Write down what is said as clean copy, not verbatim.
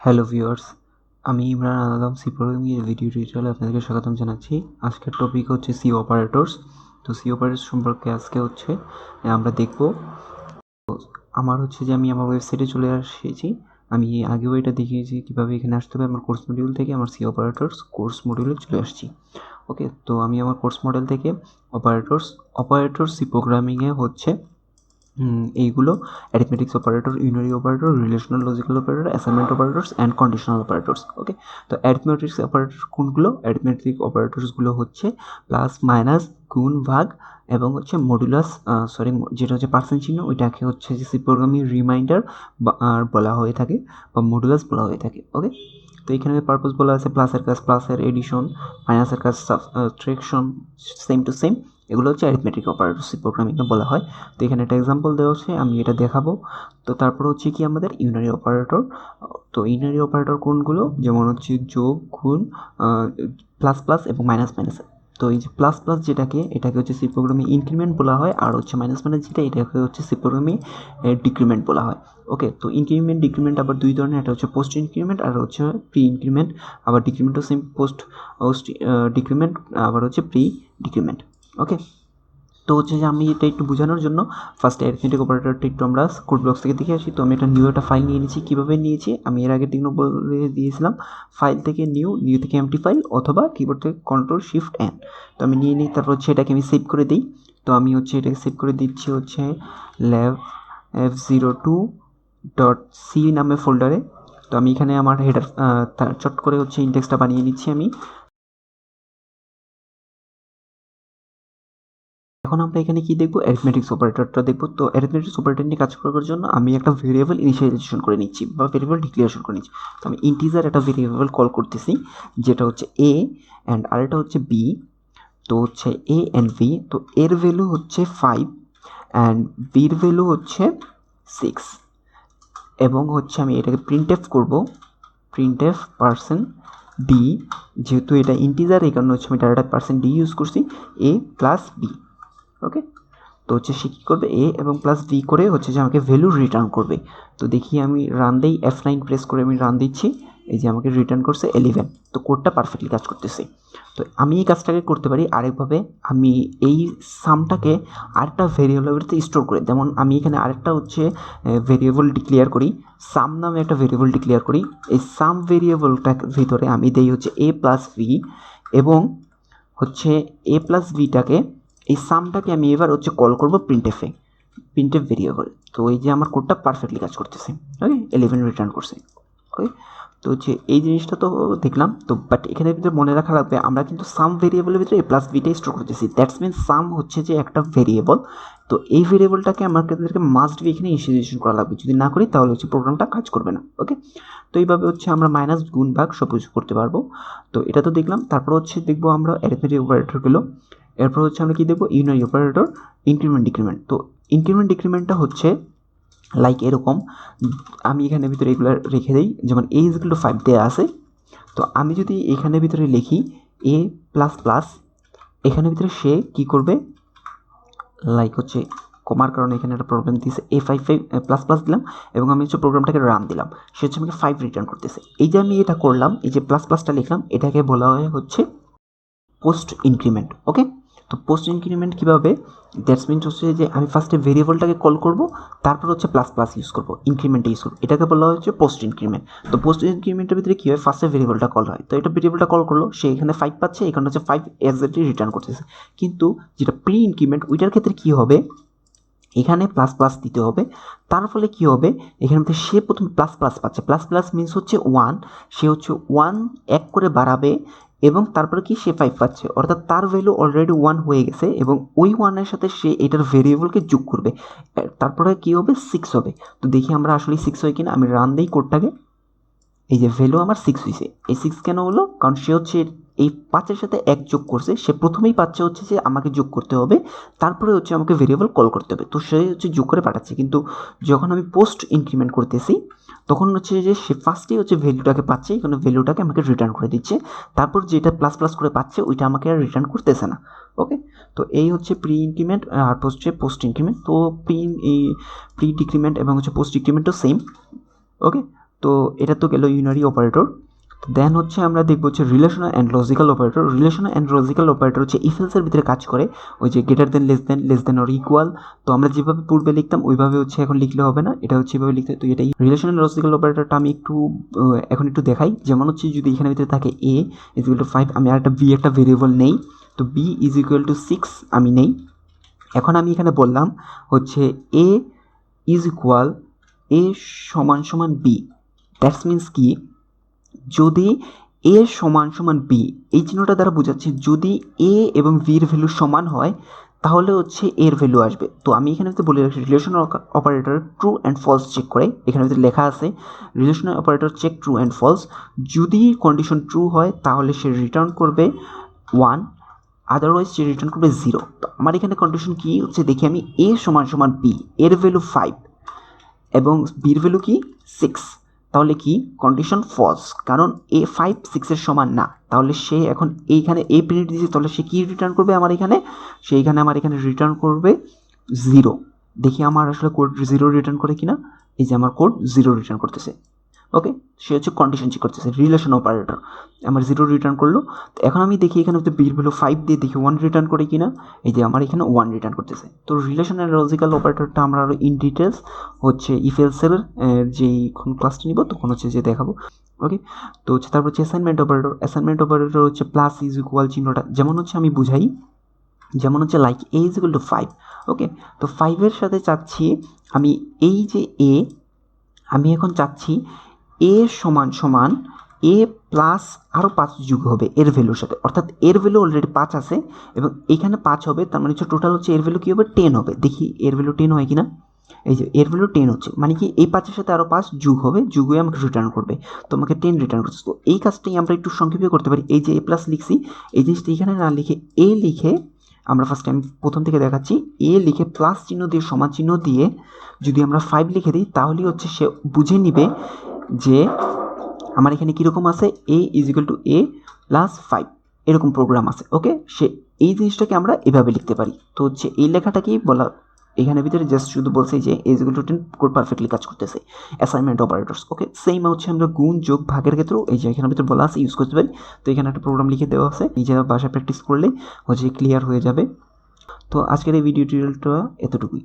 Hello viewers, আমি Imran Alam C programming এর video টিউটোরিয়ালে আপনাদেরকে স্বাগতম জানাচ্ছি। আজকের টপিক হচ্ছে সি অপারেটরস। তো সি অপারেটরস সম্পর্কে আজকে হচ্ছে আমরা দেখব। আমি আমার ওয়েবসাইটে চলে এসেছি। আমি আগেও এটা দেখিয়েছি কীভাবে এখানে আসতে হবে। আমার কোর্স মডিউল থেকে আমার সি অপারেটরস কোর্স মডিউলে চলে আসছি। ওকে, তো আমি আমার কোর্স মডেল থেকে অপারেটরস সি প্রোগ্রামিংয়ে হচ্ছে এইগুলো: arithmetics operator, unary operator, relational logical operator, assignment operators and conditional operators. Okay, তো অ্যারিথমেটিক্স অপারেটর কোনগুলো? অ্যারিথমেটিক অপারেটরসগুলো হচ্ছে প্লাস, মাইনাস, গুণ, ভাগ এবং হচ্ছে মডুলাস, যেটা হচ্ছে পার্সেন্ট চিহ্ন, ওইটাকে হচ্ছে যে সি প্রোগ্রামিং রিমাইন্ডার বলা হয়ে থাকে বা মডুলাস বলা হয়ে থাকে। ওকে, তো এখানে পারপোজ বলা আছে প্লাসের কাজ প্লাসের এডিশন, মাইনাসের কাজ সাবট্রাকশন, সেম টু সেম। এগুলো হচ্ছে অ্যারিথমেটিক অপারেটর সি প্রোগ্রামিংয়ে বলা হয়। তো এখানে একটা এক্সাম্পল দেওয়া হচ্ছে, আমি এটা দেখাবো। তো তারপর হচ্ছে কি আমাদের ইউনারি অপারেটর। তো ইউনারি অপারেটর কোনগুলো? যেমন হচ্ছে যোগ, গুণ, প্লাস প্লাস এবং মাইনাস মাইনাস। তো এই যে প্লাস প্লাস এটাকে হচ্ছে সি প্রোগ্রামে ইনক্রিমেন্ট বলা হয়, আর হচ্ছে মাইনাস মাইনাস এটাকে হচ্ছে সি প্রোগ্রামে ডিক্রিমেন্ট বলা হয়। ওকে, তো ইনক্রিমেন্ট ডিক্রিমেন্ট আবার দুই ধরনের, একটা হচ্ছে পোস্ট ইনক্রিমেন্ট আর হচ্ছে প্রি ইনক্রিমেন্ট। আবার ডিক্রিমেন্টও সেম, পোস্ট ডিক্রিমেন্ট আবার হচ্ছে প্রি ডিক্রিমেন্ট। ওকে, তো হচ্ছে যে আমি এটা একটু বোঝানোর জন্য ফার্স্ট অ্যারিথমেটিক অপারেটরটা একটু আমরা কোড ব্লকস থেকে দেখে আসি। তো আমি একটা ফাইল নিয়ে নিয়েছি। কীভাবে নিয়েছি আমি এর আগের দিনও বলে দিয়েছিলাম, ফাইল থেকে নিউ থেকে এমটি ফাইল অথবা কিবোর্ড থেকে Ctrl+Shift+N। তো আমি নিয়ে নিই, তারপর হচ্ছে এটাকে আমি সেভ করে দিই। তো আমি হচ্ছে এটাকে সেভ করে দিচ্ছি হচ্ছে ল্যাব f02.c নামে ফোল্ডারে। তো আমি এখানে আমার হেডার চট করে হচ্ছে ইন্ডেক্সটা বানিয়ে নিচ্ছি আমি। এখন আমরা এখানে কি দেখব? অ্যারিথমেটিক্স অপারেটরটা দেখব। তো অ্যারিথমেটিক্স অপারেটর নিয়ে কাজ করার জন্য আমি একটা ভেরিয়েবল ইনিশিয়ালাইজেশন করে নিচ্ছি বা ভেরিয়েবল ডিক্লারেশন করে নিচ্ছি। তো আমি ইন্টিজার একটা ভেরিয়েবল কল করতেছি, যেটা হচ্ছে এ অ্যান্ড আরেকটা হচ্ছে বি। তো হচ্ছে এ অ্যান্ড বি, তো এর ভ্যালু হচ্ছে 5 অ্যান্ড বির ভ্যালু হচ্ছে 6। এবং হচ্ছে আমি এটাকে প্রিন্টএফ করব, প্রিন্টএফ পার্সেন্ট ডি। যেহেতু এটা ইন্টিজার, এই কারণে হচ্ছে আমি ডাটা পার্সেন্ট ডি ইউজ করছি, এ প্লাস বি। ওকে, তো হচ্ছে সে কী করবে, এ এবং প্লাস বি করে হচ্ছে যে আমাকে ভ্যালু রিটার্ন করবে। তো দেখি আমি রান দিই, F9 প্রেস করে আমি রান দিচ্ছি। এই যে আমাকে রিটার্ন করছে 11। তো কোডটা পারফেক্টলি কাজ করতেছে। তো আমি এই কাজটাকে করতে পারি আরেকভাবে। আমি এই সামটাকে আরেকটা ভেরিয়েবলের ভিতরে স্টোর করি। যেমন আমি এখানে আরেকটা হচ্ছে ভেরিয়েবল ডিক্লেয়ার করি, সাম নামে একটা ভেরিয়েবল ডিক্লেয়ার করি। এই সাম ভেরিয়েবলটার ভিতরে আমি দেই হচ্ছে এ প্লাস ভি, এবং হচ্ছে এ প্লাস ভিটাকে, এই সামটাকে আমি এবার হচ্ছে কল করব প্রিন্টএফ ভেরিয়েবল। তো এই যে আমার কোডটা পারফেক্টলি কাজ করতেছে। ওকে, 11 রিটার্ন করছে। ওকে, তো হচ্ছে এই জিনিসটা তো দেখলাম। তো বাট এখানে ভিতরে মনে রাখা লাগবে, আমরা কিন্তু সাম ভেরিয়েবলের ভিতরে এ প্লাস বিটাই স্টোর করতেছি। দ্যাটস মিন সাম হচ্ছে যে একটা ভেরিয়েবল। তো এই ভেরিয়েবলটাকে আমাদেরকে মাস্ট বি এখানে ইনিশিয়ালাইজেশন করা লাগবে। যদি না করি তাহলে হচ্ছে প্রোগ্রামটা কাজ করবে না। ওকে, তো এইভাবে হচ্ছে আমরা মাইনাস, গুণ, ভাগ সব কিছু করতে পারবো। তো এটা তো দেখলাম। তারপর হচ্ছে দেখবো আমরা অ্যারিথমেটিক অপারেটরগুলো। এরপর হচ্ছে আমরা কি দেখবো? Unary operator, increment decrement. তো ইনক্রিমেন্ট ডিক্রিমেন্টটা হচ্ছে লাইক এরকম, আমি এখানের ভিতরে এগুলো রেখে দিই। যেমন a = 5 দেওয়া আছে। তো আমি যদি এখানের ভিতরে লিখি a প্লাস প্লাস, এখানের ভিতরে সে কি করবে, লাইক হচ্ছে কমার কারণে এখানে একটা প্রবলেম দিয়েছে, A5 প্লাস প্লাস দিলাম এবং আমি হচ্ছে প্রোগ্রামটাকে রান দিলাম, সে হচ্ছে আমাকে 5 রিটার্ন করতেছে। এই যে আমি এটা করলাম, এই যে প্লাস প্লাসটা লিখলাম, এটাকে বলা হয় হচ্ছে পোস্ট ইনক্রিমেন্ট। ওকে, তো পোস্ট ইনক্রিমেন্ট কীভাবে? দ্যাটস মিনস হচ্ছে যে আমি ফার্স্টে ভেরিয়েবলটাকে কল করব, তারপর হচ্ছে প্লাস প্লাস ইউজ করবো, ইনক্রিমেন্টে ইউজ করবো, এটাকে বলা হচ্ছে পোস্ট ইনক্রিমেন্ট। তো পোস্ট ইনক্রিমেন্টের ভিতরে কী হয়, ফার্স্টে ভেরিয়েবলটা কল হয়। তো এটা ভেরিয়েবলটা কল করলো, সে এখানে 5 পাচ্ছে, এখানে হচ্ছে 5 এক্স্যাক্টলি রিটার্ন করতেছে। কিন্তু যেটা প্রি ইনক্রিমেন্ট, ওইটার ক্ষেত্রে কী হবে, এখানে প্লাস প্লাস দিতে হবে। তার ফলে কী হবে, এখানে মধ্যে সে প্রথমে প্লাস প্লাস পাচ্ছে, প্লাস প্লাস মিনস হচ্ছে 1, সে হচ্ছে 1 এক করে বাড়াবে এবং তারপরে কি সে 5 পাচ্ছে, অর্থাৎ তার ভ্যালু অলরেডি 1 হয়ে গেছে এবং ওই 1-এর সাথে সে এটার ভেরিয়েবলকে যোগ করবে, তারপরে কী হবে, 6 হবে। তো দেখি আমরা আসলে 6 হয় কিনা। আমি রান দিই কোডটাকে, এই যে ভ্যালু আমার 6 হয়েছে। এই 6 কেন হলো, কারণ সে হচ্ছে এই 5-এর সাথে 1 যোগ করছে। সে প্রথমেই পাচ্ছে হচ্ছে যে আমাকে যোগ করতে হবে, তারপরে হচ্ছে আমাকে ভেরিয়েবল কল করতে হবে। তো সে হচ্ছে যোগ করে পাঠাচ্ছে। কিন্তু যখন আমি পোস্ট ইনক্রিমেন্ট করতেছি, তখন হচ্ছে যে সে ফার্স্টেই হচ্ছে ভ্যালুটাকে পাচ্ছে, এখানে ভ্যালুটাকে আমাকে রিটার্ন করে দিচ্ছে। তারপর যেটা প্লাস প্লাস করে পাচ্ছে ওইটা আমাকে আর রিটার্ন করতেছে না। ওকে, তো এই হচ্ছে প্রি ইনক্রিমেন্ট আর পোস্ট ইনক্রিমেন্ট। তো প্রি ডিক্রিমেন্ট এবং হচ্ছে পোস্ট ডিক্রিমেন্টও সেম। ওকে, তো এটা তো গেল ইউনারি অপারেটর। দেন হচ্ছে আমরা দেখব হচ্ছে relational and logical operator. Relational and logical operator হচ্ছে ইফ এলসের ভিতরে কাজ করে, ওই যে greater than, less than or equal. তো আমরা যেভাবে পূর্বে লিখতাম ওইভাবে হচ্ছে এখন লিখলে হবে না, এটা হচ্ছে এভাবে লিখতে। তো এটাই রিলেশনাল লজিক্যাল অপারেটরটা আমি এখন একটু দেখাই। যেমন হচ্ছে যদি এখানে ভিতরে থাকে a ইজ ইকুয়াল টু 5, আমি আর একটা b একটা ভেরিয়েবল নেই, তো b ইজ ইকুয়াল টু 6 আমি নেই। এখন আমি এখানে বললাম হচ্ছে a ইজ ইকুয়াল a সমান সমান b। দ্যাটস মিনস কি, যদি a সমান সমান b, এই চিহ্নটা দ্বারা বোঝাচ্ছে যদি a এবং b এর ভ্যালু সমান হয় তাহলে হচ্ছে এর ভ্যালু আসবে। তো আমি এখানে বলে রাখছি relational operator true and false check করে, এখানে লেখা আছে relational operator check true and false. যদি কন্ডিশন ট্রু হয় তাহলে সে রিটার্ন করবে 1, আদারওয়াইজ সে রিটার্ন করবে 0। তো আমার এখানে কন্ডিশন কি হচ্ছে দেখি আমি, a সমান সমান b, এর ভ্যালু 5 এবং বির ভ্যালু কি 6, তাহলে কি কন্ডিশন ফলস, কারণ a 5 6-এর সমান না। তাহলে সে এখন এইখানে a প্রিন্ট দিয়েছে, তাহলে সে কি রিটার্ন করবে আমার এখানে, আমার এখানে রিটার্ন করবে 0। দেখি আমার আসলে কোড 0 রিটার্ন করে কিনা, এই যে আমার কোড 0 রিটার্ন করতেছে। ওকে, সে হচ্ছে কন্ডিশন চেক করতেছে, রিলেশন অপারেটর আমার 0 রিটার্ন করলো। তো এখন আমি দেখি এখানে হচ্ছে বির ভ্যালু 5 দিয়ে দেখি 1 রিটার্ন করে কিনা, এই যে আমার এখানে 1 রিটার্ন করতেছে। তো রিলেশন অ্যান্ড লজিক্যাল অপারেটরটা আমরা আরও ইন ডিটেলস হচ্ছে ইফ এলসের যেই ক্লাসটা নিব তখন হচ্ছে যে দেখাবো। ওকে, তো হচ্ছে তারপর হচ্ছে অ্যাসাইনমেন্ট অপারেটর। অ্যাসাইনমেন্ট অপারেটর হচ্ছে প্লাস ইজ ইকুয়াল চিহ্নটা, যেমন হচ্ছে আমি বুঝাই, যেমন হচ্ছে like a is equal to 5। ওকে, তো 5-এর সাথে চাচ্ছি আমি এই যে a, আমি এখন চাচ্ছি a সমান সমান a প্লাস আরও 5 যোগ হবে এর ভ্যালুর সাথে, অর্থাৎ এর ভ্যালু অলরেডি 5 আছে এবং এখানে 5 হবে, তার মানে হচ্ছে টোটাল হচ্ছে এর ভ্যালু কী হবে 10 হবে। দেখি এর ভ্যালু 10 হয় কিনা, এই যে এর ভ্যালু 10 হচ্ছে, মানে কি এই 5-এর সাথে আরও 5 যোগ হবে, যোগ হয়ে আমাকে রিটার্ন করবে। তো আমাকে 10 রিটার্ন করছে। তো এই কাজটাই আমরা একটু সংক্ষেপে করতে পারি। এই যে a প্লাস লিখছি, এই জিনিসটা এখানে না লিখে a লিখে আমরা ফার্স্টে, আমি প্রথম থেকে দেখাচ্ছি, a লিখে প্লাস চিহ্ন দিয়ে সমান চিহ্ন দিয়ে যদি আমরা 5 লিখে দিই তাহলেই হচ্ছে সে বুঝে নিবে যে আমার এখানে কীরকম আছে, a is equal to a plus 5 এরকম প্রোগ্রাম আছে। ওকে, সে এই জিনিসটাকে আমরা এভাবে লিখতে পারি। তো হচ্ছে এই লেখাটাকেই বলা, এখানে ভিতরে জাস্ট শুধু বলছে যে a is equal to 10 code perfectly কাজ করতেছে অ্যাসাইনমেন্ট অপারেটরস। ওকে, সেম হচ্ছে আমরা গুণ যোগ ভাগের ক্ষেত্রেও এই যে এখানে ভিতরে বলা আছে ইউজ করতে পারি। তো এখানে একটা প্রোগ্রাম লিখে দেওয়া আছে, নিজের বাসায় প্র্যাকটিস করলে হচ্ছে ক্লিয়ার হয়ে যাবে। তো আজকের এই ভিডিও টিউটোরিয়ালটা এতটুকুই।